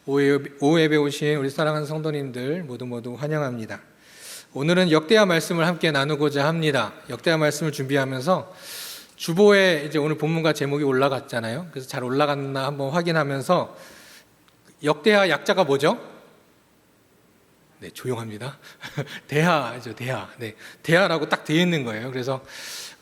오후예배 오신 우리 사랑하는 성도님들 모두 환영합니다. 오늘은 역대하 말씀을 함께 나누고자 합니다. 역대하 말씀을 준비하면서 주보에 이제 오늘 본문과 제목이 올라갔잖아요. 그래서 잘 올라갔나 한번 확인하면서 역대하 약자가 뭐죠? 네, 조용합니다. 대하죠, 대하. 네, 대하라고 딱 되어 있는 거예요. 그래서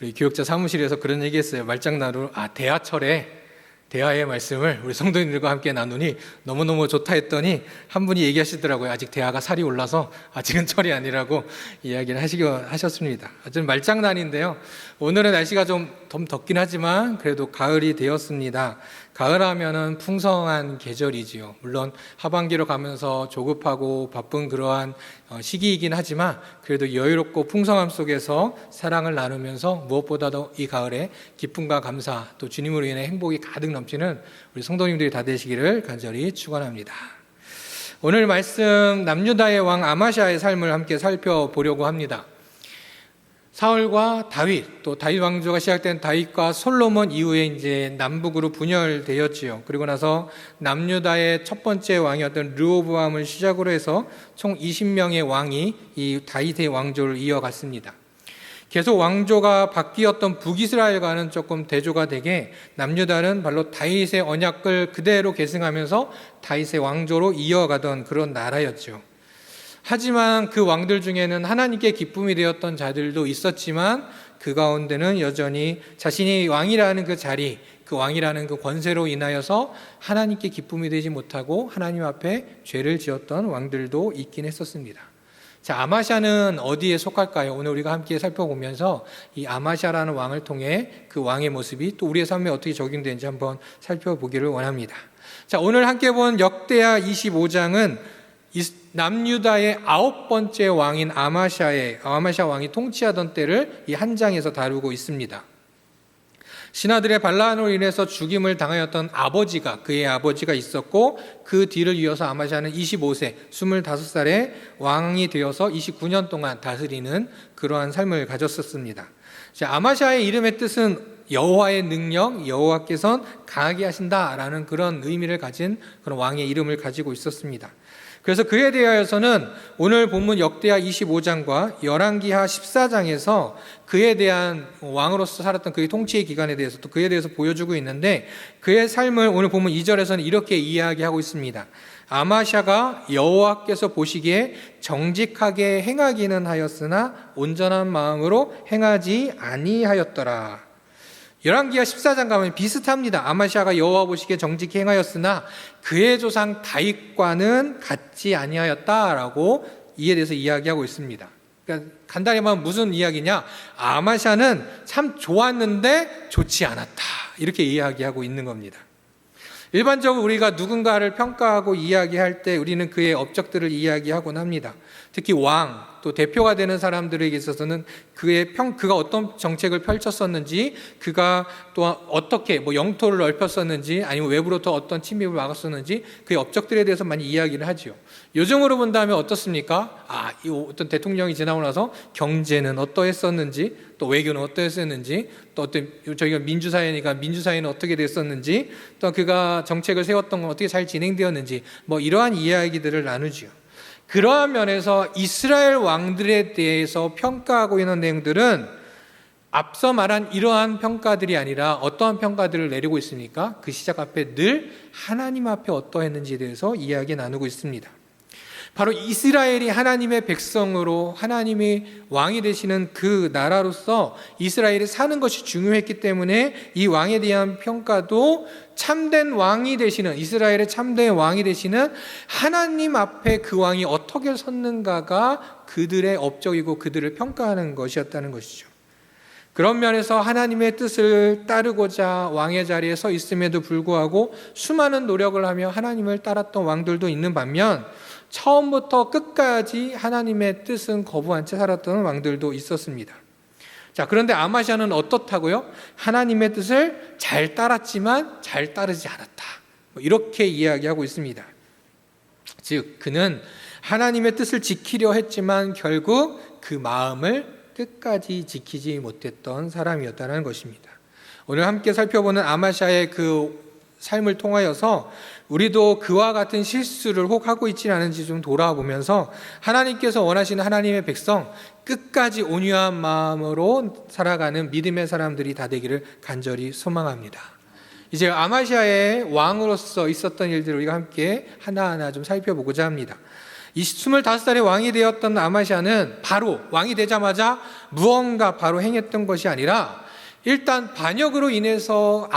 우리 교육자 사무실에서 그런 얘기했어요. 말장난으로 대하철에 대하의 말씀을 우리 성도님들과 함께 나누니 너무너무 좋다 했더니 한 분이 얘기하시더라고요. 아직 대하가 살이 올라서 아직은 철이 아니라고 이야기를 하셨습니다. 어쨌든 말장난인데요. 오늘은 날씨가 좀 덥긴 하지만 그래도 가을이 되었습니다. 가을 하면은 풍성한 계절이지요. 물론 하반기로 가면서 조급하고 바쁜 그러한 시기이긴 하지만 그래도 여유롭고 풍성함 속에서 사랑을 나누면서 무엇보다도 이 가을에 기쁨과 감사 또 주님으로 인해 행복이 가득 넘치는 우리 성도님들이 다 되시기를 간절히 축원합니다. 오늘 말씀 남유다의 왕 아마샤의 삶을 함께 살펴보려고 합니다. 사울과 다윗, 또 다윗 왕조가 시작된 다윗과 솔로몬 이후에 이제 남북으로 분열되었지요. 그리고 나서 남유다의 첫 번째 왕이었던 르호보암을 시작으로 해서 총 20명의 왕이 이 다윗의 왕조를 이어갔습니다. 계속 왕조가 바뀌었던 북이스라엘과는 조금 대조가 되게 남유다는 바로 다윗의 언약을 그대로 계승하면서 다윗의 왕조로 이어가던 그런 나라였죠. 하지만 그 왕들 중에는 하나님께 기쁨이 되었던 자들도 있었지만 그 가운데는 여전히 자신이 왕이라는 그 자리, 그 왕이라는 그 권세로 인하여서 하나님께 기쁨이 되지 못하고 하나님 앞에 죄를 지었던 왕들도 있긴 했었습니다. 자, 아마샤는 어디에 속할까요? 오늘 우리가 함께 살펴보면서 이 아마샤라는 왕을 통해 그 왕의 모습이 또 우리의 삶에 어떻게 적용되는지 한번 살펴보기를 원합니다. 자, 오늘 함께 본 역대하 25장은 남유다의 9번째 왕인 아마샤 왕이 통치하던 때를 이 한 장에서 다루고 있습니다. 신하들의 반란으로 인해서 죽임을 당하였던 그의 아버지가 있었고 그 뒤를 이어서 아마샤는 25세, 25살에 왕이 되어서 29년 동안 다스리는 그러한 삶을 가졌었습니다. 아마샤의 이름의 뜻은 여호와의 능력, 여호와께서는 강하게 하신다라는 그런 의미를 가진 그런 왕의 이름을 가지고 있었습니다. 그래서 그에 대하여서는 오늘 본문 역대하 25장과 열왕기하 14장에서 그에 대한 왕으로서 살았던 그의 통치의 기간에 대해서 또 그에 대해서 보여주고 있는데 그의 삶을 오늘 본문 2절에서는 이렇게 이야기하고 있습니다. 아마샤가 여호와께서 보시기에 정직하게 행하기는 하였으나 온전한 마음으로 행하지 아니하였더라. 열왕기하 14장 가면 비슷합니다. 아마샤가 여호와 보시기에 정직히 행하였으나 그의 조상 다윗과는 같지 아니하였다라고 이에 대해서 이야기하고 있습니다. 그러니까 간단히 말하면 무슨 이야기냐? 아마샤는 참 좋았는데 좋지 않았다. 이렇게 이야기하고 있는 겁니다. 일반적으로 우리가 누군가를 평가하고 이야기할 때 우리는 그의 업적들을 이야기하곤 합니다. 특히 왕, 또 대표가 되는 사람들에게 있어서는 그가 어떤 정책을 펼쳤었는지, 그가 또 어떻게 영토를 넓혔었는지, 아니면 외부로부터 어떤 침입을 막았었는지 그의 업적들에 대해서 많이 이야기를 하지요. 요즘으로 본다면 어떻습니까? 이 어떤 대통령이 지나고 나서 경제는 어떠했었는지, 또 외교는 어떠했었는지, 또 어떤 저희가 민주사회니까 민주사회는 어떻게 됐었는지, 또 그가 정책을 세웠던 건 어떻게 잘 진행되었는지, 이러한 이야기들을 나누지요. 그러한 면에서 이스라엘 왕들에 대해서 평가하고 있는 내용들은 앞서 말한 이러한 평가들이 아니라 어떠한 평가들을 내리고 있습니까? 그 시작 앞에 늘 하나님 앞에 어떠했는지에 대해서 이야기 나누고 있습니다. 바로 이스라엘이 하나님의 백성으로 하나님이 왕이 되시는 그 나라로서 이스라엘이 사는 것이 중요했기 때문에 이 왕에 대한 평가도 참된 왕이 되시는, 이스라엘의 참된 왕이 되시는 하나님 앞에 그 왕이 어떻게 섰는가가 그들의 업적이고 그들을 평가하는 것이었다는 것이죠. 그런 면에서 하나님의 뜻을 따르고자 왕의 자리에 서 있음에도 불구하고 수많은 노력을 하며 하나님을 따랐던 왕들도 있는 반면 처음부터 끝까지 하나님의 뜻은 거부한 채 살았던 왕들도 있었습니다. 자, 그런데 아마샤는 어떻다고요? 하나님의 뜻을 잘 따랐지만 잘 따르지 않았다. 이렇게 이야기하고 있습니다. 즉, 그는 하나님의 뜻을 지키려 했지만 결국 그 마음을 끝까지 지키지 못했던 사람이었다는 것입니다. 오늘 함께 살펴보는 아마샤의 그 삶을 통하여서 우리도 그와 같은 실수를 혹 하고 있지 않은지 좀 돌아보면서 하나님께서 원하시는 하나님의 백성, 끝까지 온유한 마음으로 살아가는 믿음의 사람들이 다 되기를 간절히 소망합니다. 이제 아마시아의 왕으로서 있었던 일들을 우리가 함께 하나하나 좀 살펴보고자 합니다. 이 25살의 왕이 되었던 아마시아는 바로 왕이 되자마자 무언가 바로 행했던 것이 아니라 일단 반역으로 인해서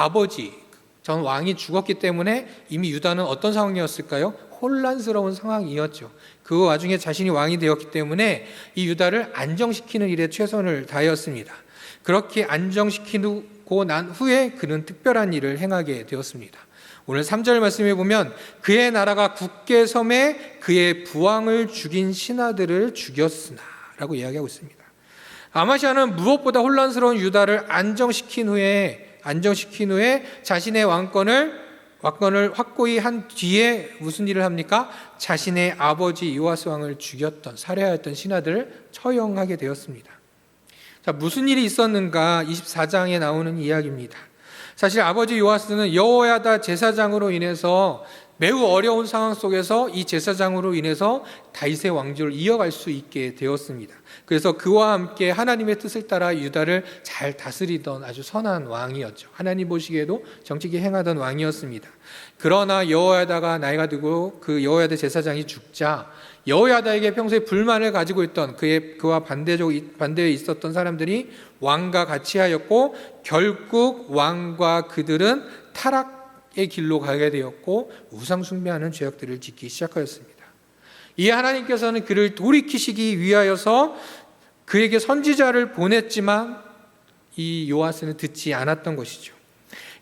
전 왕이 죽었기 때문에 이미 유다는 어떤 상황이었을까요? 혼란스러운 상황이었죠. 그 와중에 자신이 왕이 되었기 때문에 이 유다를 안정시키는 일에 최선을 다하였습니다. 그렇게 안정시키고 난 후에 그는 특별한 일을 행하게 되었습니다. 오늘 3절 말씀에 보면 그의 나라가 굳게 섬에 그의 부왕을 죽인 신하들을 죽였으나 라고 이야기하고 있습니다. 아마시아는 무엇보다 혼란스러운 유다를 안정시킨 후에 자신의 왕권을 확고히 한 뒤에 무슨 일을 합니까? 자신의 아버지 요아스 왕을 살해하였던 신하들을 처형하게 되었습니다. 자, 무슨 일이 있었는가? 24장에 나오는 이야기입니다. 사실 아버지 요아스는 여호야다 제사장으로 인해서 매우 어려운 상황 속에서 이 제사장으로 인해서 다윗의 왕조를 이어갈 수 있게 되었습니다. 그래서 그와 함께 하나님의 뜻을 따라 유다를 잘 다스리던 아주 선한 왕이었죠. 하나님 보시기에도 정직히 행하던 왕이었습니다. 그러나 여호야다가 나이가 들고 그 여호야다 제사장이 죽자 여호야다에게 평소에 불만을 가지고 있던 그와 반대에 있었던 사람들이 왕과 같이 하였고 결국 왕과 그들은 타락의 길로 가게 되었고 우상 숭배하는 죄악들을 짓기 시작하였습니다. 이에 하나님께서는 그를 돌이키시기 위하여서 그에게 선지자를 보냈지만 이 요아스는 듣지 않았던 것이죠.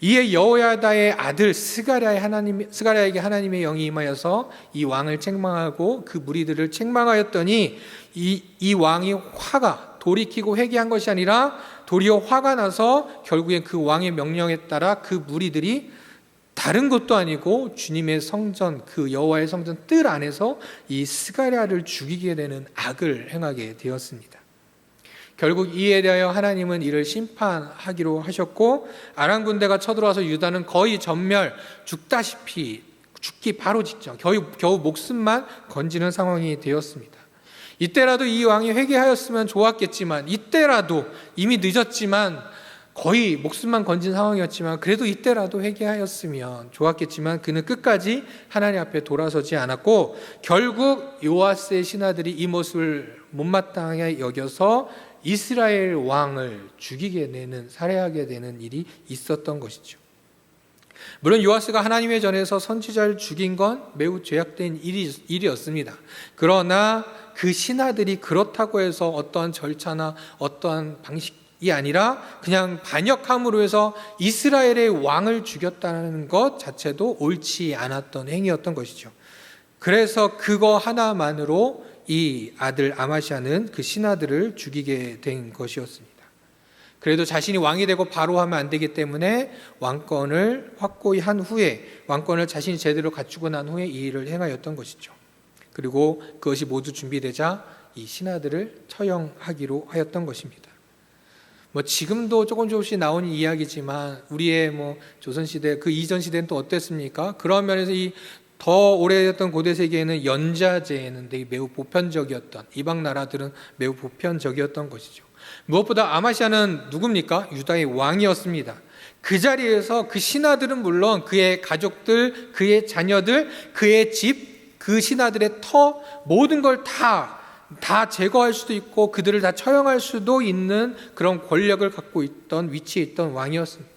이에 여호야다의 아들 스가랴에게 하나님의 영이 임하여서 이 왕을 책망하고 그 무리들을 책망하였더니 이 왕이 돌이키고 회개한 것이 아니라 도리어 화가 나서 결국엔 그 왕의 명령에 따라 그 무리들이 다른 것도 아니고 주님의 성전, 그 여호와의 성전 뜰 안에서 이 스가랴를 죽이게 되는 악을 행하게 되었습니다. 결국 이에 대하여 하나님은 이를 심판하기로 하셨고 아람 군대가 쳐들어와서 유다는 거의 죽기 바로 직전 겨우 목숨만 건지는 상황이 되었습니다. 이때라도 이 왕이 회개하였으면 좋았겠지만 이때라도 이미 늦었지만 거의 목숨만 건진 상황이었지만 그래도 이때라도 회개하였으면 좋았겠지만 그는 끝까지 하나님 앞에 돌아서지 않았고 결국 요아스의 신하들이 이 모습을 못마땅하게 여겨서 이스라엘 왕을 살해하게 되는 일이 있었던 것이죠. 물론 요아스가 하나님의 전에서 선지자를 죽인 건 매우 죄악된 일이었습니다. 그러나 그 신하들이 그렇다고 해서 어떠한 절차나 어떠한 방식이 아니라 그냥 반역함으로 해서 이스라엘의 왕을 죽였다는 것 자체도 옳지 않았던 행위였던 것이죠. 그래서 그거 하나만으로 이 아들 아마시아는 그 신하들을 죽이게 된 것이었습니다. 그래도 자신이 왕이 되고 바로 하면 안 되기 때문에 왕권을 확고히 한 후에 왕권을 자신이 제대로 갖추고 난 후에 이 일을 행하였던 것이죠. 그리고 그것이 모두 준비되자 이 신하들을 처형하기로 하였던 것입니다. 지금도 조금씩 나오는 이야기지만 우리의 조선시대 그 이전 시대는 또 어땠습니까? 그런 면에서 더 오래됐던 고대 세계에는 연자제는 되게 매우 보편적이었던, 이방 나라들은 매우 보편적이었던 것이죠. 무엇보다 아마시아는 누굽니까? 유다의 왕이었습니다. 그 자리에서 그 신하들은 물론 그의 가족들, 그의 자녀들, 그의 집, 그 신하들의 모든 걸 다 제거할 수도 있고 그들을 다 처형할 수도 있는 그런 권력을 갖고 있던 위치에 있던 왕이었습니다.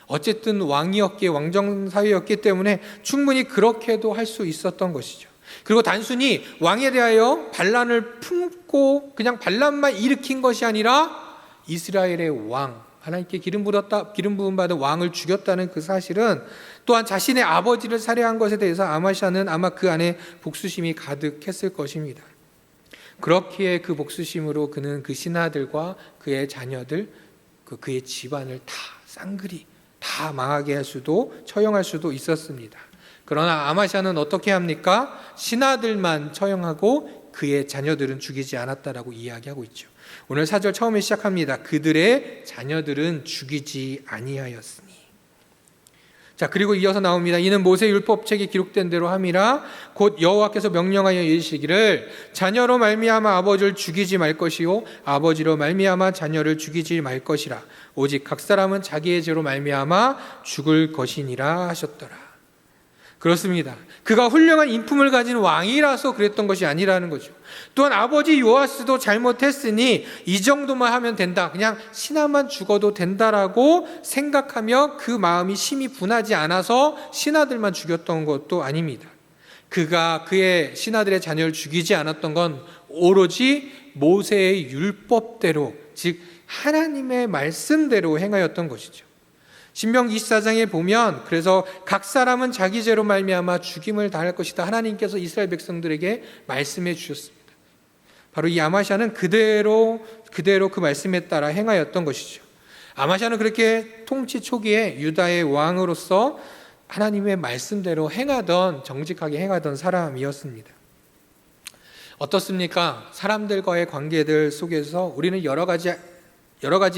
어쨌든 왕정 사회였기 때문에 충분히 그렇게도 할 수 있었던 것이죠. 그리고 단순히 왕에 대하여 반란을 품고 그냥 반란만 일으킨 것이 아니라 이스라엘의 왕, 하나님께 기름 부음 받은 왕을 죽였다는 그 사실은 또한 자신의 아버지를 살해한 것에 대해서 아마시아는 아마 그 안에 복수심이 가득했을 것입니다. 그렇기에 그 복수심으로 그는 그 신하들과 그의 자녀들, 그의 집안을 다 쌍그리 다 망하게 처형할 수도 있었습니다. 그러나 아마시아는 어떻게 합니까? 신하들만 처형하고 그의 자녀들은 죽이지 않았다라고 이야기하고 있죠. 오늘 4절 처음에 시작합니다. 그들의 자녀들은 죽이지 아니하였으니. 자, 그리고 이어서 나옵니다. 이는 모세 율법책에 기록된 대로 함이라. 곧 여호와께서 명령하여 이르시기를 자녀로 말미암아 아버지를 죽이지 말 것이요 아버지로 말미암아 자녀를 죽이지 말 것이라. 오직 각 사람은 자기의 죄로 말미암아 죽을 것이니라 하셨더라. 그렇습니다. 그가 훌륭한 인품을 가진 왕이라서 그랬던 것이 아니라는 거죠. 또한 아버지 요아스도 잘못했으니 이 정도만 하면 된다, 그냥 신하만 죽어도 된다라고 생각하며 그 마음이 심히 분하지 않아서 신하들만 죽였던 것도 아닙니다. 그가 그의 신하들의 자녀를 죽이지 않았던 건 오로지 모세의 율법대로, 즉 하나님의 말씀대로 행하였던 것이죠. 신명기 24장에 보면 그래서 각 사람은 자기 죄로 말미암아 죽임을 당할 것이다, 하나님께서 이스라엘 백성들에게 말씀해 주셨습니다. 바로 이 아마시아는 그대로 그 말씀에 따라 행하였던 것이죠. 아마시아는 그렇게 통치 초기에 유다의 왕으로서 하나님의 말씀대로 정직하게 행하던 사람이었습니다. 어떻습니까? 사람들과의 관계들 속에서 우리는 여러 가지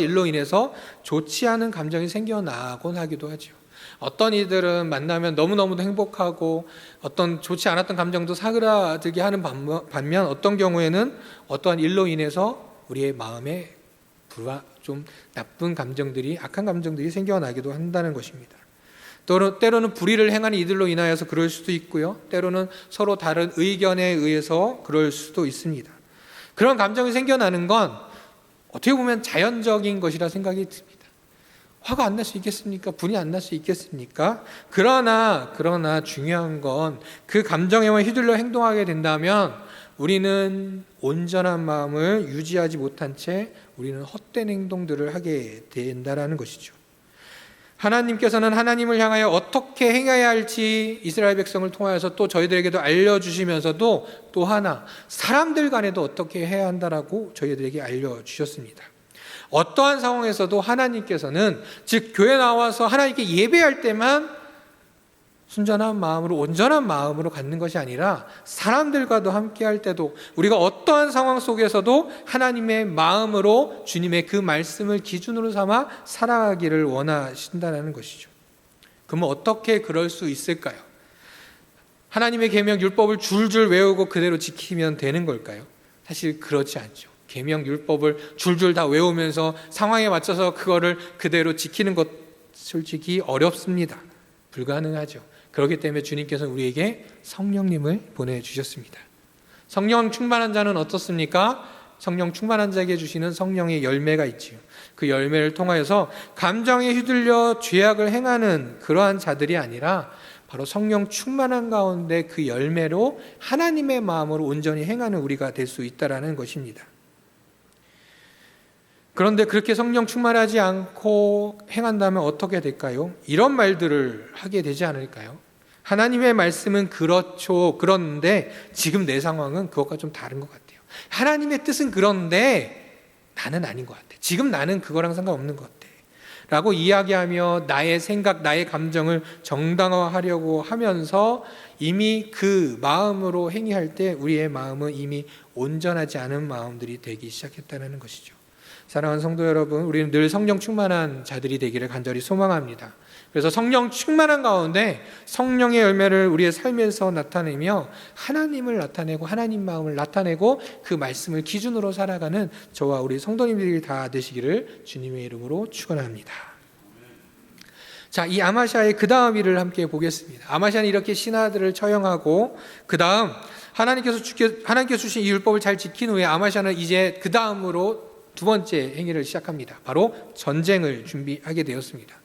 일로 인해서 좋지 않은 감정이 생겨나곤 하기도 하죠. 어떤 이들은 만나면 너무너무도 행복하고 어떤 좋지 않았던 감정도 사그라들게 하는 반면 어떤 경우에는 어떠한 일로 인해서 우리의 마음에 좀 나쁜 감정들이, 악한 감정들이 생겨나기도 한다는 것입니다. 때로는 불의를 행하는 이들로 인하여서 그럴 수도 있고요, 때로는 서로 다른 의견에 의해서 그럴 수도 있습니다. 그런 감정이 생겨나는 건 어떻게 보면 자연적인 것이라 생각이 듭니다. 화가 안 날 수 있겠습니까? 분이 안 날 수 있겠습니까? 그러나 중요한 건 그 감정에만 휘둘려 행동하게 된다면 우리는 온전한 마음을 유지하지 못한 채 우리는 헛된 행동들을 하게 된다는 것이죠. 하나님께서는 하나님을 향하여 어떻게 행해야 할지 이스라엘 백성을 통하여서 또 저희들에게도 알려주시면서도 또 하나 사람들 간에도 어떻게 해야 한다라고 저희들에게 알려주셨습니다. 어떠한 상황에서도 하나님께서는, 즉 교회 나와서 하나님께 예배할 때만 순전한 마음으로, 온전한 마음으로 갖는 것이 아니라 사람들과도 함께 할 때도 우리가 어떠한 상황 속에서도 하나님의 마음으로 주님의 그 말씀을 기준으로 삼아 살아가기를 원하신다는 것이죠. 그러면 어떻게 그럴 수 있을까요? 하나님의 계명 율법을 줄줄 외우고 그대로 지키면 되는 걸까요? 사실 그렇지 않죠. 계명 율법을 줄줄 다 외우면서 상황에 맞춰서 그거를 그대로 지키는 것 솔직히 어렵습니다. 불가능하죠. 그렇기 때문에 주님께서 우리에게 성령님을 보내주셨습니다. 성령 충만한 자는 어떻습니까? 성령 충만한 자에게 주시는 성령의 열매가 있지요. 그 열매를 통하여서 감정에 휘둘려 죄악을 행하는 그러한 자들이 아니라 바로 성령 충만한 가운데 그 열매로 하나님의 마음으로 온전히 행하는 우리가 될 수 있다는 것입니다. 그런데 그렇게 성령 충만하지 않고 행한다면 어떻게 될까요? 이런 말들을 하게 되지 않을까요? 하나님의 말씀은 그렇죠, 그런데 지금 내 상황은 그것과 좀 다른 것 같아요. 하나님의 뜻은 그런데 나는 아닌 것 같아. 지금 나는 그거랑 상관없는 것 같아 라고 이야기하며 나의 생각, 나의 감정을 정당화하려고 하면서 이미 그 마음으로 행위할 때 우리의 마음은 이미 온전하지 않은 마음들이 되기 시작했다는 것이죠. 사랑하는 성도 여러분, 우리는 늘 성령 충만한 자들이 되기를 간절히 소망합니다. 그래서 성령 충만한 가운데 성령의 열매를 우리의 삶에서 나타내며 하나님을 나타내고 하나님 마음을 나타내고 그 말씀을 기준으로 살아가는 저와 우리 성도님들이 다 되시기를 주님의 이름으로 축원합니다. 자, 이 아마시아의 그 다음 일을 함께 보겠습니다. 아마시아는 이렇게 신하들을 처형하고 그 다음 하나님께서 주신 이 율법을 잘 지킨 후에 아마시아는 이제 그 다음으로 두 번째 행위를 시작합니다. 바로 전쟁을 준비하게 되었습니다.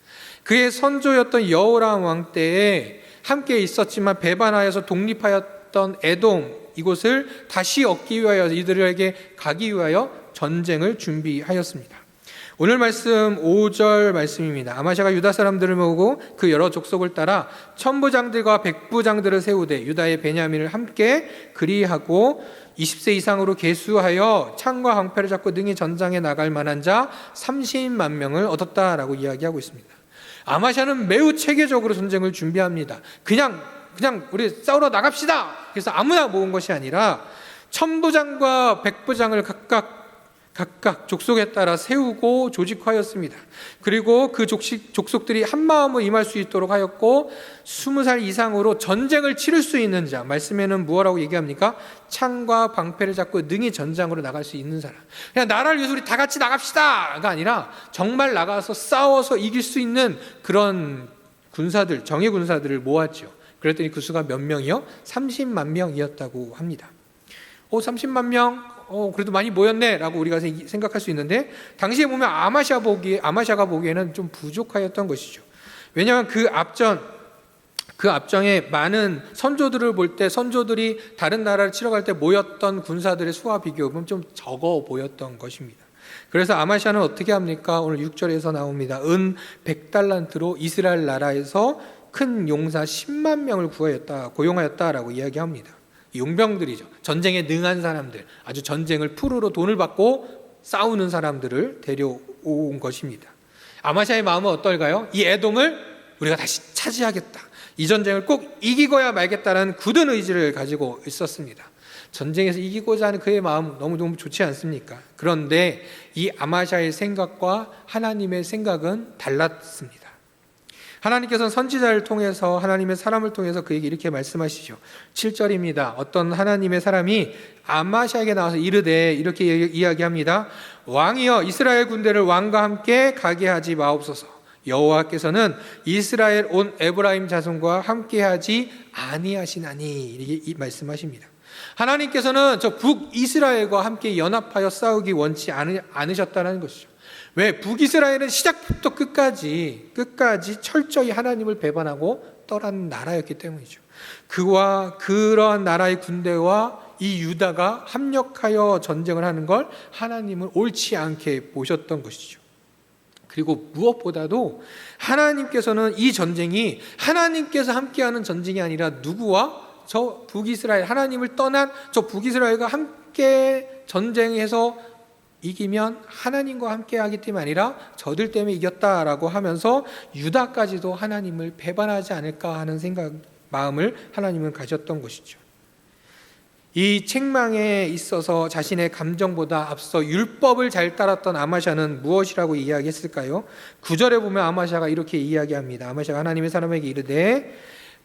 그의 선조였던 여호람 왕 때에 함께 있었지만 배반하여서 독립하였던 에돔, 이곳을 다시 얻기 위하여 이들에게 가기 위하여 전쟁을 준비하였습니다. 오늘 말씀 5절 말씀입니다. 아마시아가 유다 사람들을 모으고 그 여러 족속을 따라 천부장들과 백부장들을 세우되 유다의 베냐민을 함께 그리하고 20세 이상으로 계수하여 창과 방패를 잡고 능히 전장에 나갈 만한 자 30만 명을 얻었다라고 이야기하고 있습니다. 아마시아는 매우 체계적으로 전쟁을 준비합니다. 그냥 우리 싸우러 나갑시다. 그래서 아무나 모은 것이 아니라 천부장과 백부장을 각각 각각 족속에 따라 세우고 조직하였습니다. 그리고 그 족속들이 한 마음으로 임할 수 있도록 하였고 20살 이상으로 전쟁을 치를 수 있는 자, 말씀에는 무엇라고 얘기합니까? 창과 방패를 잡고 능히 전장으로 나갈 수 있는 사람. 그냥 나라를 위해서 우리 다 같이 나갑시다가 아니라 정말 나가서 싸워서 이길 수 있는 그런 군사들, 정예 군사들을 모았죠. 그랬더니 그 수가 몇 명이요? 30만 명이었다고 합니다. 30만 명? 그래도 많이 모였네 라고 우리가 생각할 수 있는데, 당시에 보면 아마샤가 보기에는 좀 부족하였던 것이죠. 왜냐하면 그 앞정에 많은 선조들을 볼 때 선조들이 다른 나라를 치러 갈 때 모였던 군사들의 수와 비교하면 좀 적어 보였던 것입니다. 그래서 아마샤는 어떻게 합니까? 오늘 6절에서 나옵니다. 은 100달란트로 이스라엘 나라에서 큰 용사 10만 명을 고용하였다라고 이야기합니다. 용병들이죠. 전쟁에 능한 사람들, 아주 전쟁을 풀으로 돈을 받고 싸우는 사람들을 데려온 것입니다. 아마샤의 마음은 어떨까요? 이 에돔을 우리가 다시 차지하겠다, 이 전쟁을 꼭 이기고야 말겠다는 굳은 의지를 가지고 있었습니다. 전쟁에서 이기고자 하는 그의 마음 너무 좋지 않습니까? 그런데 이 아마샤의 생각과 하나님의 생각은 달랐습니다. 하나님께서는 선지자를 통해서, 하나님의 사람을 통해서 그에게 이렇게 말씀하시죠. 7절입니다. 어떤 하나님의 사람이 아마샤에게 나와서 이르되, 이렇게 이야기합니다. 왕이여, 이스라엘 군대를 왕과 함께 가게 하지 마옵소서. 여호와께서는 이스라엘 온 에브라임 자손과 함께 하지 아니하시나니, 이렇게 말씀하십니다. 하나님께서는 저 북이스라엘과 함께 연합하여 싸우기 원치 않으셨다는 것이죠. 왜? 북이스라엘은 시작부터 끝까지 철저히 하나님을 배반하고 떠난 나라였기 때문이죠. 그러한 나라의 군대와 이 유다가 합력하여 전쟁을 하는 걸 하나님은 옳지 않게 보셨던 것이죠. 그리고 무엇보다도 하나님께서는 이 전쟁이 하나님께서 함께하는 전쟁이 아니라 누구와? 저 북이스라엘, 하나님을 떠난 저 북이스라엘과 함께 전쟁해서 이기면 하나님과 함께 하기 때문이 아니라 저들 때문에 이겼다라고 하면서 유다까지도 하나님을 배반하지 않을까 하는 마음을 하나님은 가졌던 것이죠. 이 책망에 있어서 자신의 감정보다 앞서 율법을 잘 따랐던 아마샤는 무엇이라고 이야기했을까요? 9절에 보면 아마샤가 이렇게 이야기합니다. 아마샤가 하나님의 사람에게 이르되,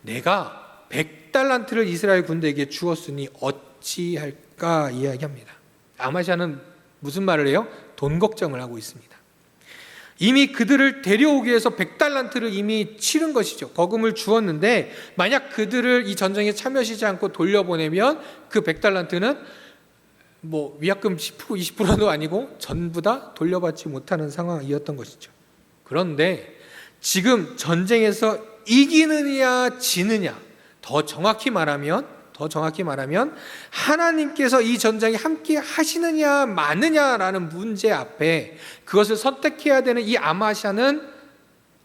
내가 100달란트를 이스라엘 군대에게 주었으니 어찌할까 이야기합니다. 아마샤는 무슨 말을 해요? 돈 걱정을 하고 있습니다. 이미 그들을 데려오기 위해서 100달란트를 이미 치른 것이죠. 거금을 주었는데 만약 그들을 이 전쟁에 참여하지 않고 돌려보내면 그 100달란트는 위약금 10%, 20%도 아니고 전부 다 돌려받지 못하는 상황이었던 것이죠. 그런데 지금 전쟁에서 이기느냐 지느냐, 더 정확히 말하면 하나님께서 이 전쟁에 함께 하시느냐 마느냐라는 문제 앞에 그것을 선택해야 되는 이 아마샤는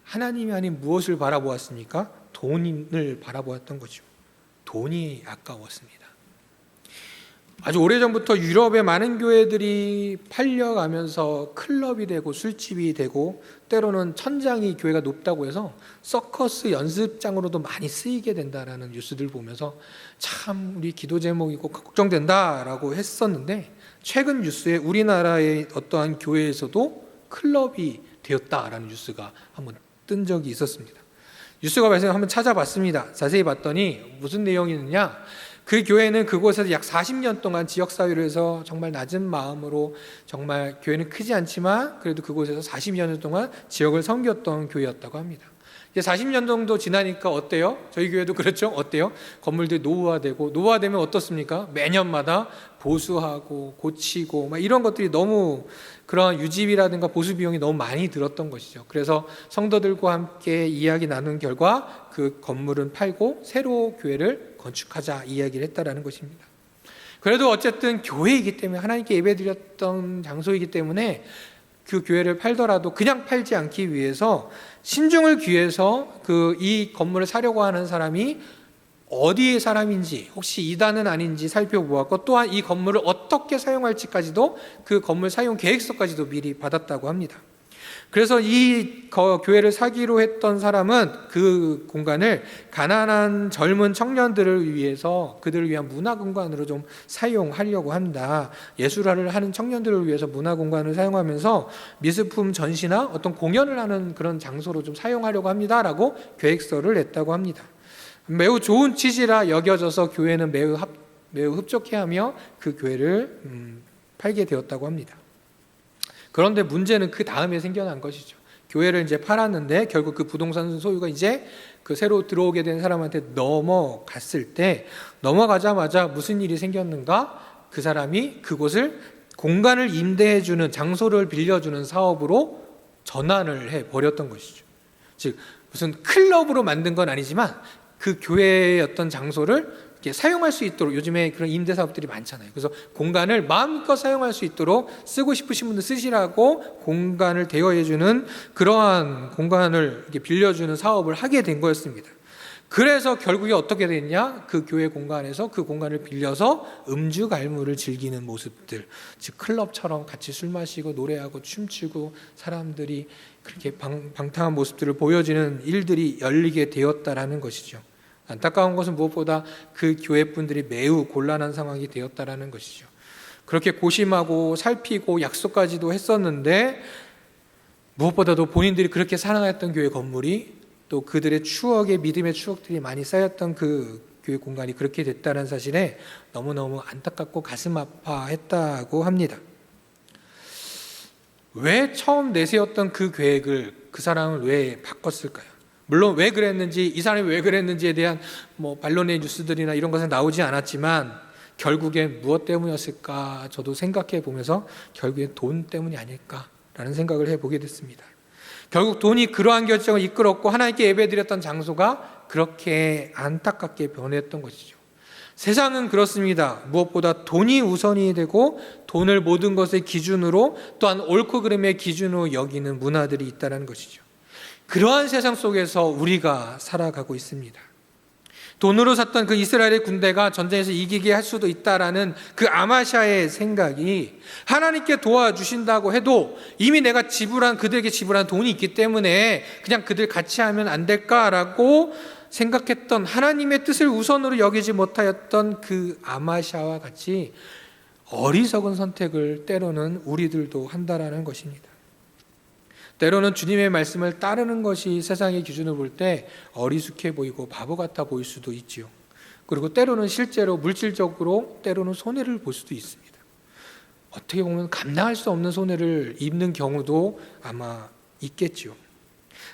하나님이 아닌 무엇을 바라보았습니까? 돈을 바라보았던 거죠. 돈이 아까웠습니다. 아주 오래전부터 유럽의 많은 교회들이 팔려가면서 클럽이 되고 술집이 되고 때로는 천장이 교회가 높다고 해서 서커스 연습장으로도 많이 쓰이게 된다라는 뉴스들 보면서 참 우리 기도 제목이고 걱정된다라고 했었는데, 최근 뉴스에 우리나라의 어떠한 교회에서도 클럽이 되었다라는 뉴스가 한번 뜬 적이 있었습니다. 뉴스가 발생해서 한번 찾아봤습니다. 자세히 봤더니 무슨 내용이 있느냐, 그 교회는 그곳에서 약 40년 동안 지역사회를 해서 정말 낮은 마음으로, 정말 교회는 크지 않지만 그래도 그곳에서 40년 동안 지역을 섬겼던 교회였다고 합니다. 이제 40년 정도 지나니까 어때요? 저희 교회도 그렇죠? 어때요? 건물들이 노후화되면 어떻습니까? 매년마다 보수하고 고치고 이런 것들이 너무, 그런 유지비라든가 보수 비용이 너무 많이 들었던 것이죠. 그래서 성도들과 함께 이야기 나눈 결과 그 건물은 팔고 새로 교회를 건축하자 이야기를 했다라는 것입니다. 그래도 어쨌든 교회이기 때문에, 하나님께 예배드렸던 장소이기 때문에 그 교회를 팔더라도 그냥 팔지 않기 위해서 신중을 기해서 이 건물을 사려고 하는 사람이 어디의 사람인지, 혹시 이단은 아닌지 살펴보았고, 또한 이 건물을 어떻게 사용할지까지도, 그 건물 사용 계획서까지도 미리 받았다고 합니다. 그래서 이 교회를 사기로 했던 사람은 그 공간을 가난한 젊은 청년들을 위해서, 그들을 위한 문화 공간으로 좀 사용하려고 한다. 예술화를 하는 청년들을 위해서 문화 공간을 사용하면서 미술품 전시나 어떤 공연을 하는 그런 장소로 좀 사용하려고 합니다라고 계획서를 냈다고 합니다. 매우 좋은 취지라 여겨져서 교회는 매우 흡족해하며 그 교회를 팔게 되었다고 합니다. 그런데 문제는 그 다음에 생겨난 것이죠. 교회를 이제 팔았는데 결국 그 부동산 소유가 이제 그 새로 들어오게 된 사람한테 넘어갔을 때, 넘어가자마자 무슨 일이 생겼는가? 그 사람이 그곳을 공간을 임대해주는, 장소를 빌려주는 사업으로 전환을 해버렸던 것이죠. 즉 무슨 클럽으로 만든 건 아니지만 그 교회의 어떤 장소를 이렇게 사용할 수 있도록, 요즘에 그런 임대 사업들이 많잖아요. 그래서 공간을 마음껏 사용할 수 있도록 쓰고 싶으신 분들 쓰시라고 공간을 대여해주는, 그러한 공간을 이렇게 빌려주는 사업을 하게 된 거였습니다. 그래서 결국에 어떻게 됐냐? 그 교회 공간에서 그 공간을 빌려서 음주 갈무를 즐기는 모습들, 즉 클럽처럼 같이 술 마시고 노래하고 춤추고 사람들이 그렇게 방탕한 모습들을 보여지는 일들이 열리게 되었다라는 것이죠. 안타까운 것은 무엇보다 그 교회 분들이 매우 곤란한 상황이 되었다라는 것이죠. 그렇게 고심하고 살피고 약속까지도 했었는데, 무엇보다도 본인들이 그렇게 사랑했던 교회 건물이, 또 그들의 추억의 믿음의 추억들이 많이 쌓였던 그 교회 공간이 그렇게 됐다는 사실에 너무너무 안타깝고 가슴 아파했다고 합니다. 왜 처음 내세웠던 그 계획을 그 사람은 왜 바꿨을까요? 물론 왜 그랬는지, 이 사람이 왜 그랬는지에 대한 반론의 뉴스들이나 이런 것은 나오지 않았지만 결국엔 무엇 때문이었을까 저도 생각해 보면서 결국엔 돈 때문이 아닐까라는 생각을 해보게 됐습니다. 결국 돈이 그러한 결정을 이끌었고 하나님께 예배드렸던 장소가 그렇게 안타깝게 변했던 것이죠. 세상은 그렇습니다. 무엇보다 돈이 우선이 되고 돈을 모든 것의 기준으로, 또한 옳고 그름의 기준으로 여기는 문화들이 있다는 것이죠. 그러한 세상 속에서 우리가 살아가고 있습니다. 돈으로 샀던 그 이스라엘의 군대가 전쟁에서 이기게 할 수도 있다라는 그 아마샤의 생각이, 하나님께 도와주신다고 해도 이미 내가 그들에게 지불한 돈이 있기 때문에 그냥 그들 같이 하면 안 될까라고 생각했던, 하나님의 뜻을 우선으로 여기지 못하였던 그 아마샤와 같이 어리석은 선택을 때로는 우리들도 한다라는 것입니다. 때로는 주님의 말씀을 따르는 것이 세상의 기준을 볼 때 어리숙해 보이고 바보 같아 보일 수도 있지요. 그리고 때로는 실제로 물질적으로 때로는 손해를 볼 수도 있습니다. 어떻게 보면 감당할 수 없는 손해를 입는 경우도 아마 있겠지요.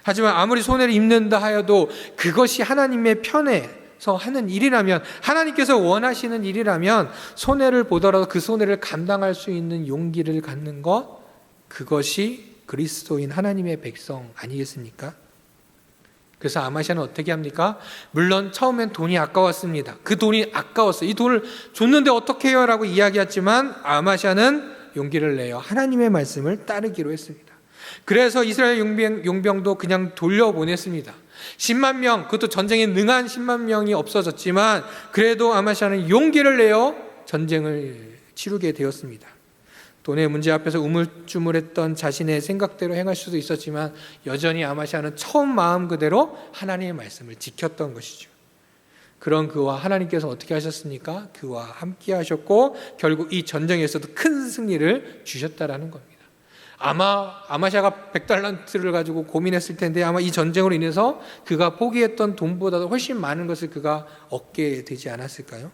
하지만 아무리 손해를 입는다 하여도 그것이 하나님의 편에서 하는 일이라면, 하나님께서 원하시는 일이라면 손해를 보더라도 그 손해를 감당할 수 있는 용기를 갖는 것, 그것이 그리스도인 하나님의 백성 아니겠습니까? 그래서 아마샤는 어떻게 합니까? 물론 처음엔 돈이 아까웠습니다. 그 돈이 아까웠어요. 이 돈을 줬는데 어떻게 해요? 라고 이야기했지만 아마샤는 용기를 내어 하나님의 말씀을 따르기로 했습니다. 그래서 이스라엘 용병도 그냥 돌려보냈습니다. 10만 명, 그것도 전쟁에 능한 10만 명이 없어졌지만 그래도 아마샤는 용기를 내어 전쟁을 치르게 되었습니다. 돈의 문제 앞에서 우물쭈물했던 자신의 생각대로 행할 수도 있었지만 여전히 아마샤는 처음 마음 그대로 하나님의 말씀을 지켰던 것이죠. 그런 그와 하나님께서 어떻게 하셨습니까? 그와 함께 하셨고 결국 이 전쟁에서도 큰 승리를 주셨다라는 겁니다. 아마 아마샤가 100달란트를 가지고 고민했을 텐데 아마 이 전쟁으로 인해서 그가 포기했던 돈보다도 훨씬 많은 것을 그가 얻게 되지 않았을까요?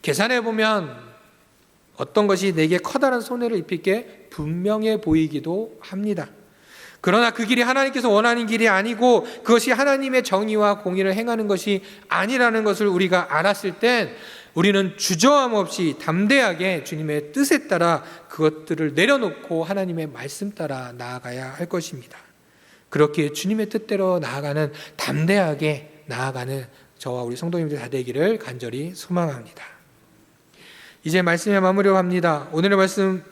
계산해 보면 어떤 것이 내게 커다란 손해를 입힐 게 분명해 보이기도 합니다. 그러나 그 길이 하나님께서 원하는 길이 아니고 그것이 하나님의 정의와 공의를 행하는 것이 아니라는 것을 우리가 알았을 땐 우리는 주저함 없이 담대하게 주님의 뜻에 따라 그것들을 내려놓고 하나님의 말씀 따라 나아가야 할 것입니다. 그렇게 주님의 뜻대로 나아가는, 담대하게 나아가는 저와 우리 성도님들 다 되기를 간절히 소망합니다. 이제 말씀에 마무리로 합니다. 오늘의 말씀,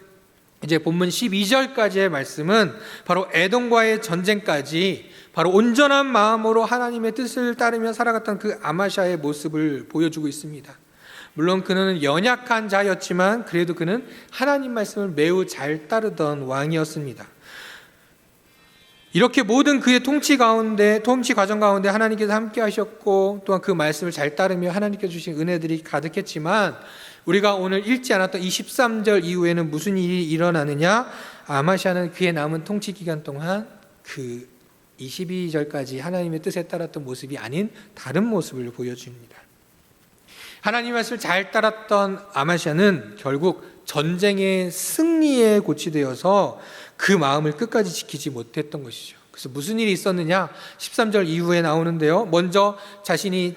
이제 본문 12절까지의 말씀은 바로 에돔과의 전쟁까지 바로 온전한 마음으로 하나님의 뜻을 따르며 살아갔던 그 아마샤의 모습을 보여주고 있습니다. 물론 그는 연약한 자였지만 그래도 그는 하나님 말씀을 매우 잘 따르던 왕이었습니다. 이렇게 모든 그의 통치 과정 가운데 하나님께서 함께 하셨고, 또한 그 말씀을 잘 따르며 하나님께서 주신 은혜들이 가득했지만, 우리가 오늘 읽지 않았던 이 13절 이후에는 무슨 일이 일어나느냐? 아마시아는 그의 남은 통치 기간 동안 그 22절까지 하나님의 뜻에 따랐던 모습이 아닌 다른 모습을 보여줍니다. 하나님의 말씀을 잘 따랐던 아마시아는 결국 전쟁의 승리에 고치되어서 그 마음을 끝까지 지키지 못했던 것이죠. 그래서 무슨 일이 있었느냐? 13절 이후에 나오는데요. 먼저 자신이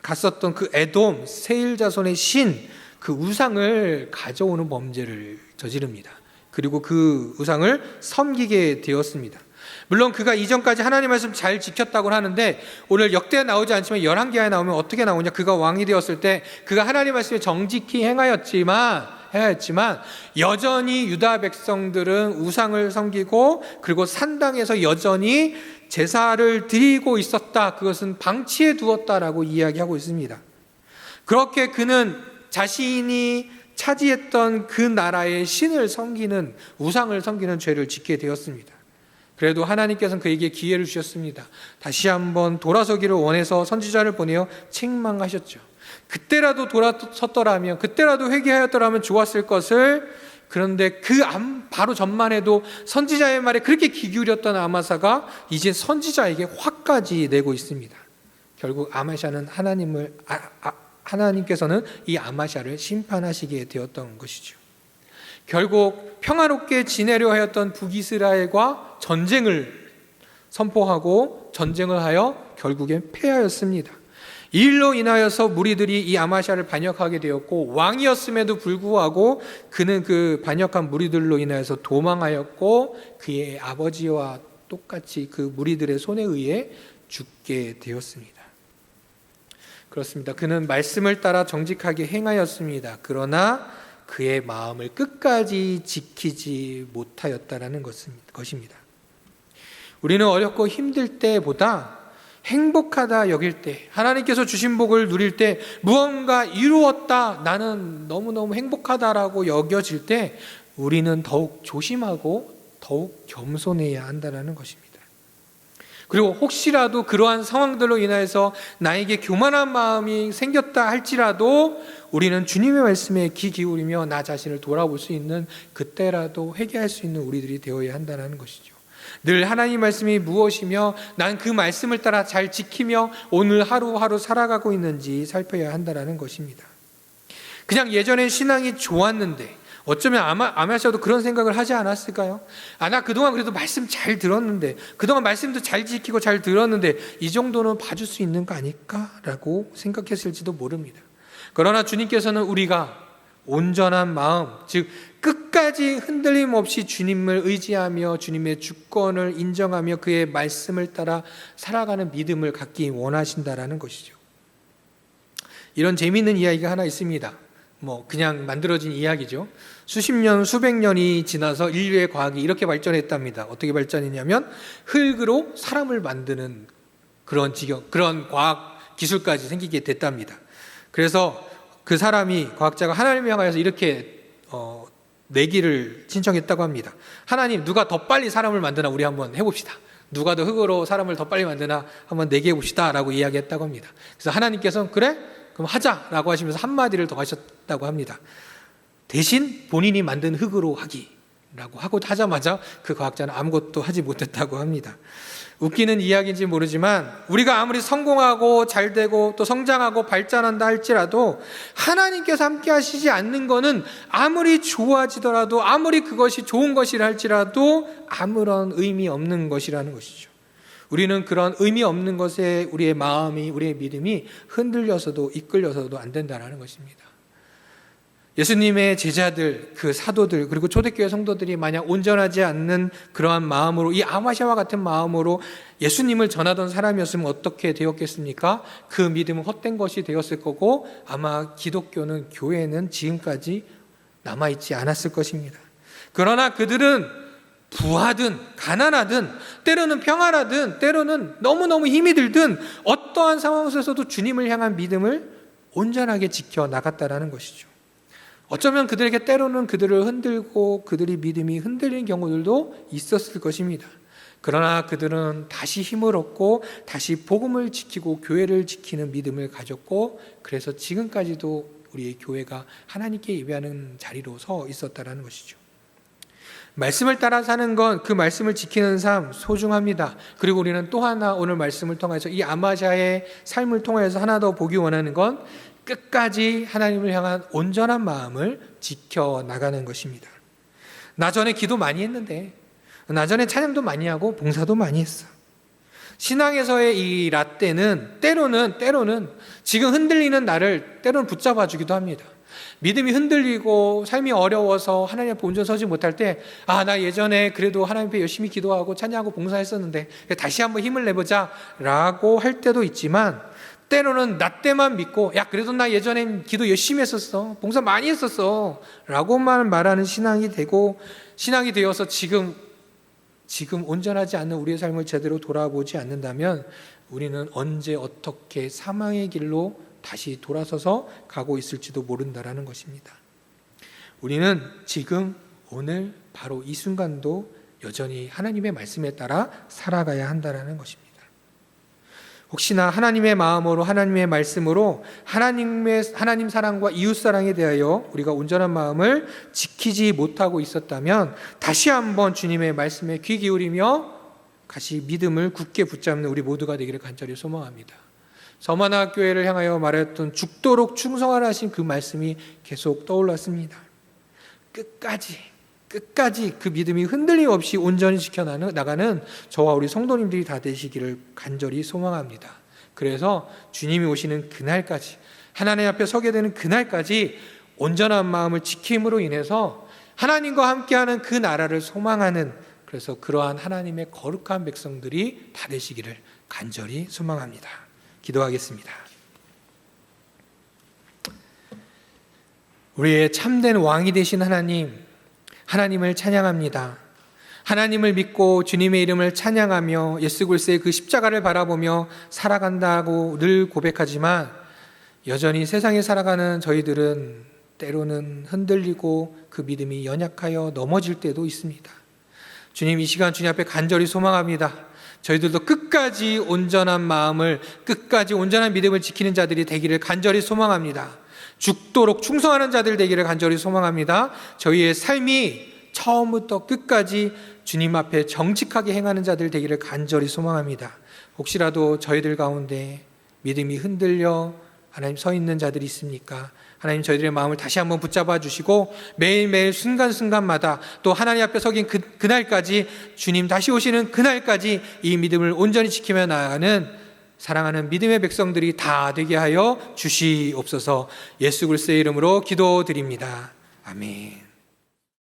갔었던 그 에돔 세일 자손의 신, 그 우상을 가져오는 범죄를 저지릅니다. 그리고 그 우상을 섬기게 되었습니다. 물론 그가 이전까지 하나님 말씀 잘 지켰다고 하는데, 오늘 역대에 나오지 않지만 열왕기하에 나오면 어떻게 나오냐? 그가 왕이 되었을 때 그가 하나님 말씀에 정직히 행하였지만 여전히 유다 백성들은 우상을 섬기고, 그리고 산당에서 여전히 제사를 드리고 있었다. 그것은 방치해 두었다라고 이야기하고 있습니다. 그렇게 그는 자신이 차지했던 그 나라의 신을 섬기는, 우상을 섬기는 죄를 짓게 되었습니다. 그래도 하나님께서는 그에게 기회를 주셨습니다. 다시 한번 돌아서기를 원해서 선지자를 보내어 책망하셨죠. 그때라도 돌아섰더라면, 그때라도 회개하였더라면 좋았을 것을. 그런데 바로 전만 해도 선지자의 말에 그렇게 귀 기울였던 아마사가 이제 선지자에게 화까지 내고 있습니다. 결국 아마샤는 하나님께서는 이 아마샤를 심판하시게 되었던 것이죠. 결국 평화롭게 지내려 하였던 북이스라엘과 전쟁을 선포하고 전쟁을 하여 결국엔 패하였습니다. 이 일로 인하여서 무리들이 이 아마샤를 반역하게 되었고, 왕이었음에도 불구하고 그는 그 반역한 무리들로 인하여서 도망하였고, 그의 아버지와 똑같이 그 무리들의 손에 의해 죽게 되었습니다. 그렇습니다. 그는 말씀을 따라 정직하게 행하였습니다. 그러나 그의 마음을 끝까지 지키지 못하였다라는 것입니다. 우리는 어렵고 힘들 때보다 행복하다 여길 때, 하나님께서 주신 복을 누릴 때, 무언가 이루었다, 나는 너무너무 행복하다라고 여겨질 때 우리는 더욱 조심하고 더욱 겸손해야 한다는 것입니다. 그리고 혹시라도 그러한 상황들로 인해서 나에게 교만한 마음이 생겼다 할지라도 우리는 주님의 말씀에 귀 기울이며 나 자신을 돌아볼 수 있는, 그때라도 회개할 수 있는 우리들이 되어야 한다는 것이죠. 늘 하나님 말씀이 무엇이며 난 그 말씀을 따라 잘 지키며 오늘 하루하루 살아가고 있는지 살펴야 한다는 것입니다. 그냥 예전에 신앙이 좋았는데, 어쩌면 아마샤도 그런 생각을 하지 않았을까요? 나 그동안 그래도 말씀 잘 들었는데, 그동안 말씀도 잘 지키고 잘 들었는데 이 정도는 봐줄 수 있는 거 아닐까라고 생각했을지도 모릅니다. 그러나 주님께서는 우리가 온전한 마음, 즉 끝까지 흔들림 없이 주님을 의지하며 주님의 주권을 인정하며 그의 말씀을 따라 살아가는 믿음을 갖기 원하신다라는 것이죠. 이런 재미있는 이야기가 하나 있습니다. 그냥 만들어진 이야기죠. 수십 년, 수백 년이 지나서 인류의 과학이 이렇게 발전했답니다. 어떻게 발전했냐면 흙으로 사람을 만드는 그런 과학 기술까지 생기게 됐답니다. 그래서 그 사람이, 과학자가 하나님을 향하여서 이렇게 내기를 신청했다고 합니다. 하나님, 누가 더 빨리 사람을 만드나 우리 한번 해봅시다. 누가 더 흙으로 사람을 더 빨리 만드나 한번 내기해 봅시다 라고 이야기했다고 합니다. 그래서 하나님께서는 그래? 그럼 하자라고 하시면서 한마디를 더 하셨다고 합니다. 대신 본인이 만든 흙으로 하기라고 하자마자 그 과학자는 아무것도 하지 못했다고 합니다. 웃기는 이야기인지 모르지만 우리가 아무리 성공하고 잘되고 또 성장하고 발전한다 할지라도 하나님께서 함께 하시지 않는 것은 아무리 좋아지더라도, 아무리 그것이 좋은 것이라 할지라도 아무런 의미 없는 것이라는 것이죠. 우리는 그런 의미 없는 것에 우리의 마음이, 우리의 믿음이 흔들려서도 이끌려서도 안 된다는 것입니다. 예수님의 제자들, 그 사도들, 그리고 초대교회 성도들이 만약 온전하지 않는 그러한 마음으로, 이 아마샤와 같은 마음으로 예수님을 전하던 사람이었으면 어떻게 되었겠습니까? 그 믿음은 헛된 것이 되었을 거고, 아마 기독교는, 교회는 지금까지 남아있지 않았을 것입니다. 그러나 그들은 부하든 가난하든 때로는 평안하든 때로는 너무너무 힘이 들든 어떠한 상황 속에서도 주님을 향한 믿음을 온전하게 지켜나갔다라는 것이죠. 어쩌면 그들에게 때로는 그들을 흔들고 그들의 믿음이 흔들리는 경우들도 있었을 것입니다. 그러나 그들은 다시 힘을 얻고 다시 복음을 지키고 교회를 지키는 믿음을 가졌고, 그래서 지금까지도 우리의 교회가 하나님께 예배하는 자리로 서 있었다라는 것이죠. 말씀을 따라 사는 건, 그 말씀을 지키는 삶 소중합니다. 그리고 우리는 또 하나 오늘 말씀을 통해서, 이 아마샤의 삶을 통해서 하나 더 보기 원하는 건 끝까지 하나님을 향한 온전한 마음을 지켜나가는 것입니다. 나 전에 기도 많이 했는데, 나 전에 찬양도 많이 하고 봉사도 많이 했어. 신앙에서의 이 라떼는 때로는 지금 흔들리는 나를 때로는 붙잡아 주기도 합니다. 믿음이 흔들리고 삶이 어려워서 하나님 앞에 온전히 서지 못할 때, 나 예전에 그래도 하나님 앞에 열심히 기도하고 찬양하고 봉사했었는데 다시 한번 힘을 내보자 라고 할 때도 있지만, 때로는 나 때만 믿고, 그래도 나 예전엔 기도 열심히 했었어, 봉사 많이 했었어 라고만 말하는 신앙이 되어서 지금 온전하지 않는 우리의 삶을 제대로 돌아보지 않는다면, 우리는 언제 어떻게 사망의 길로 다시 돌아서서 가고 있을지도 모른다라는 것입니다. 우리는 지금 오늘 바로 이 순간도 여전히 하나님의 말씀에 따라 살아가야 한다라는 것입니다. 혹시나 하나님의 마음으로, 하나님의 말씀으로 하나님 사랑과 이웃 사랑에 대하여 우리가 온전한 마음을 지키지 못하고 있었다면, 다시 한번 주님의 말씀에 귀 기울이며 다시 믿음을 굳게 붙잡는 우리 모두가 되기를 간절히 소망합니다. 서만화 교회를 향하여 말했던 죽도록 충성하라 하신 그 말씀이 계속 떠올랐습니다. 끝까지 그 믿음이 흔들림 없이 온전히 지켜나가는 저와 우리 성도님들이 다 되시기를 간절히 소망합니다. 그래서 주님이 오시는 그날까지, 하나님 앞에 서게 되는 그날까지 온전한 마음을 지킴으로 인해서 하나님과 함께하는 그 나라를 소망하는, 그래서 그러한 하나님의 거룩한 백성들이 다 되시기를 간절히 소망합니다. 기도하겠습니다. 우리의 참된 왕이 되신 하나님을 찬양합니다. 하나님을 믿고 주님의 이름을 찬양하며 예수 그리스도의 그 십자가를 바라보며 살아간다고 늘 고백하지만, 여전히 세상에 살아가는 저희들은 때로는 흔들리고 그 믿음이 연약하여 넘어질 때도 있습니다. 주님, 이 시간 주님 앞에 간절히 소망합니다. 저희들도 끝까지 온전한 마음을, 끝까지 온전한 믿음을 지키는 자들이 되기를 간절히 소망합니다. 죽도록 충성하는 자들 되기를 간절히 소망합니다. 저희의 삶이 처음부터 끝까지 주님 앞에 정직하게 행하는 자들 되기를 간절히 소망합니다. 혹시라도 저희들 가운데 믿음이 흔들려 하나님 서 있는 자들이 있습니까? 하나님, 저희들의 마음을 다시 한번 붙잡아 주시고 매일매일 순간순간마다, 또 하나님 앞에 서긴 그날까지, 주님 다시 오시는 그날까지 이 믿음을 온전히 지키며 나아가는 사랑하는 믿음의 백성들이 다 되게 하여 주시옵소서. 예수 그리스도의 이름으로 기도드립니다. 아멘.